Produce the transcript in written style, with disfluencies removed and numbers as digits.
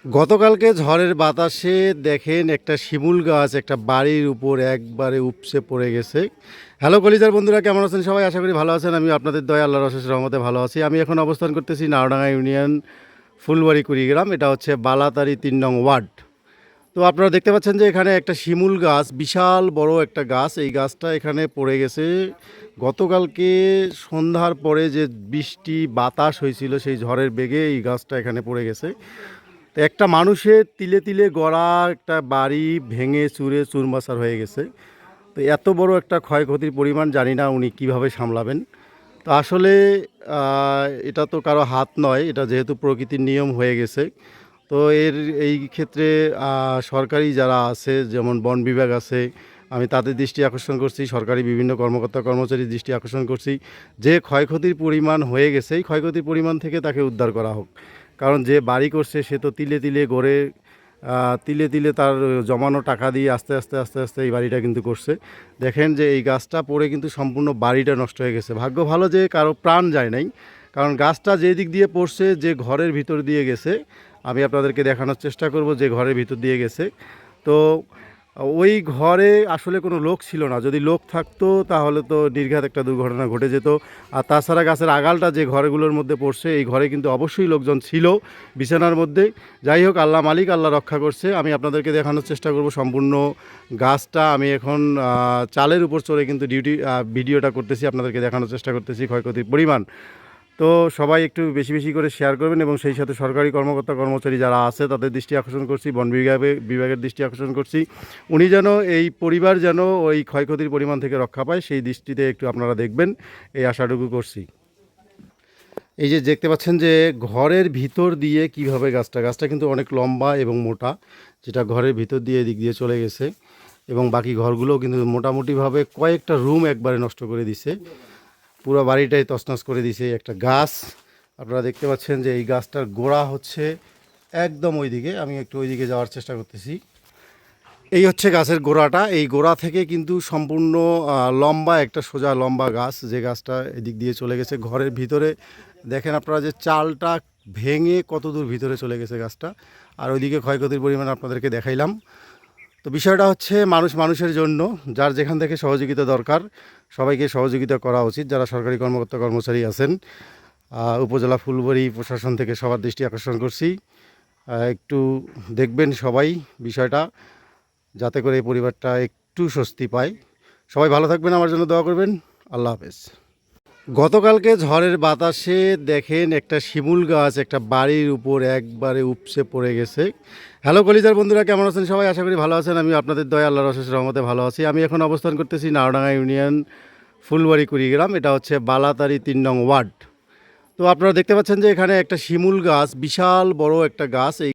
গতকালকে ঝড়ের বাতাসে দেখেন একটা শিমুল গাছ একটা বাড়ির উপর একবারে উপসে পড়ে গেছে। হ্যালো কলিজার বন্ধুরা, কেমন আছেন সবাই? আশা করি ভালো আছেন। আমি আপনাদের দয়া আল্লাহর অশেষ রহমতে ভালো আছি। আমি এখন অবস্থান করতেছি নাওডাঙ্গা ইউনিয়ন ফুলবাড়ি কুড়িগ্রাম। এটা হচ্ছে বালাতারি ৩ নং ওয়ার্ড। তো আপনারা দেখতে পাচ্ছেন যে এখানে একটা শিমুল গাছ, বিশাল বড় একটা গাছ, এই গাছটা এখানে পড়ে গেছে। গতকালকে সন্ধ্যার পরে যে বৃষ্টি বাতাস হয়েছিল সেই ঝড়ের বেগে এই গাছটা এখানে পড়ে গেছে। তো একটা মানুষের তিলে তিলে গড়া একটা বাড়ি ভেঙে চুরে চুরমাচার হয়ে গেছে। তো এত বড় একটা ক্ষয়ক্ষতির পরিমাণ জানি না উনি কিভাবে সামলাবেন। তো আসলে এটা তো কারো হাত নয়, এটা যেহেতু প্রকৃতির নিয়ম হয়ে গেছে। তো এই ক্ষেত্রে সরকারি যারা আছে, যেমন বন বিভাগ আছে, আমি তাদের দৃষ্টি আকর্ষণ করছি, সরকারি বিভিন্ন কর্মকর্তা কর্মচারীর দৃষ্টি আকর্ষণ করছি যে ক্ষয়ক্ষতির পরিমাণ হয়ে গেছে এই ক্ষয়ক্ষতির পরিমাণ থেকে তাকে উদ্ধার করা হোক। কারণ যে বাড়ি করছে সে তো তিলে তিলে গড়ে তিলে তিলে তার জমানো টাকা দিয়ে আস্তে আস্তে আস্তে আস্তে এই বাড়িটা কিন্তু করছে। দেখেন যে এই গাছটা পড়ে কিন্তু সম্পূর্ণ বাড়িটা নষ্ট হয়ে গেছে। ভাগ্য ভালো যে কারো প্রাণ যায় নাই, কারণ গাছটা যে দিক দিয়ে পড়ছে, যে ঘরের ভিতর দিয়ে গেছে, আমি আপনাদেরকে দেখানোর চেষ্টা করব যে ঘরের ভিতর দিয়ে গেছে। তো ওই ঘরে আসলে কোনো লোক ছিল না। যদি লোক থাকতো তাহলে তো নির্ঘাত একটা দুর্ঘটনা ঘটে যেত। আর তাছাড়া গাছের আগালটা যে ঘরগুলোর মধ্যে পড়ছে, এই ঘরে কিন্তু অবশ্যই লোকজন ছিল বিছানার মধ্যে। যাই হোক, আল্লাহ মালিক, আল্লাহ রক্ষা করছে। আমি আপনাদেরকে দেখানোর চেষ্টা করব সম্পূর্ণ গাছটা। আমি এখন চালের উপর চড়ে কিন্তু ভিডিওটা করতেছি, আপনাদেরকে দেখানোর চেষ্টা করতেছি ক্ষয়ক্ষতির পরিমাণ। তো সবাই একটু বেশি বেশি করে শেয়ার করবেন এবং সেই সাথে সরকারি কর্মকর্তা কর্মচারী যারা আছে তাদের দৃষ্টি আকর্ষণ করছি, বন বিভাগের দৃষ্টি আকর্ষণ করছি, উনি যেন, এই পরিবার যেন ওই ক্ষয়ক্ষতির পরিমাণ থেকে রক্ষা পায় সেই দৃষ্টিতে একটু আপনারা দেখবেন, এই আশাটুকু করছি। এই যে দেখতে পাচ্ছেন যে ঘরের ভিতর দিয়ে কিভাবে গাছটা কিন্তু অনেক লম্বা এবং মোটা, যেটা ঘরের ভিতর দিয়ে এদিক দিয়ে চলে গেছে এবং বাকি ঘরগুলোও কিন্তু মোটামুটিভাবে কয়েকটা রুম একবারে নষ্ট করে দিছে। পুরো বাড়িটাই তছনছ করে দিছে একটা গাছ। আপনারা দেখতে পাচ্ছেন যে এই গাছটার গোড়া হচ্ছে একদম ওইদিকে, আমি একটু ওইদিকে যাওয়ার চেষ্টা করতেছি। এই হচ্ছে গাছের গোড়াটা, এই গোড়া থেকে কিন্তু সম্পূর্ণ লম্বা একটা সোজা লম্বা গাছ, যে গাছটা এদিক দিয়ে চলে গেছে ঘরের ভিতরে। দেখেন আপনারা যে চালটা ভেঙে কত দূর ভিতরে চলে গেছে গাছটা, আর ওইদিকে ক্ষয়ক্ষতির পরিমাণ আপনাদেরকে দেখাইলাম। তো বিষয়টা হচ্ছে মানুষ মানুষের জন্য, যার যেখান থেকে সহযোগিতা দরকার সবাইকে সহযোগিতা করা উচিত। যারা সরকারি কর্মকর্তা কর্মচারী আছেন, উপজেলা ফুলবাড়ি প্রশাসন থেকে সবার দৃষ্টি আকর্ষণ করছি, একটু দেখবেন সবাই বিষয়টা, যাতে করে এই পরিবারটা একটু স্বস্তি পায়। সবাই ভালো থাকবেন, আমার জন্য দোয়া করবেন। আল্লাহ হাফেজ। গতকালকে ঝড়ের বাতাসে দেখেন একটা শিমুল গাছ একটা বাড়ির উপর একবারে উপসে পড়ে গেছে। হ্যালো কলিজার বন্ধুরা, কেমন আছেন সবাই? আশা করি ভালো আছেন। আমি আপনাদের দয়া আল্লাহর অশেষ রহমতে ভালো আছি। আমি এখন অবস্থান করতেছি নাওডাঙ্গা ইউনিয়ন ফুলবাড়ি কুড়িগ্রাম। এটা হচ্ছে বালাতারি ৩ নং ওয়ার্ড। তো আপনারা দেখতে পাচ্ছেন যে এখানে একটা শিমুল গাছ, বিশাল বড় একটা গাছ, এই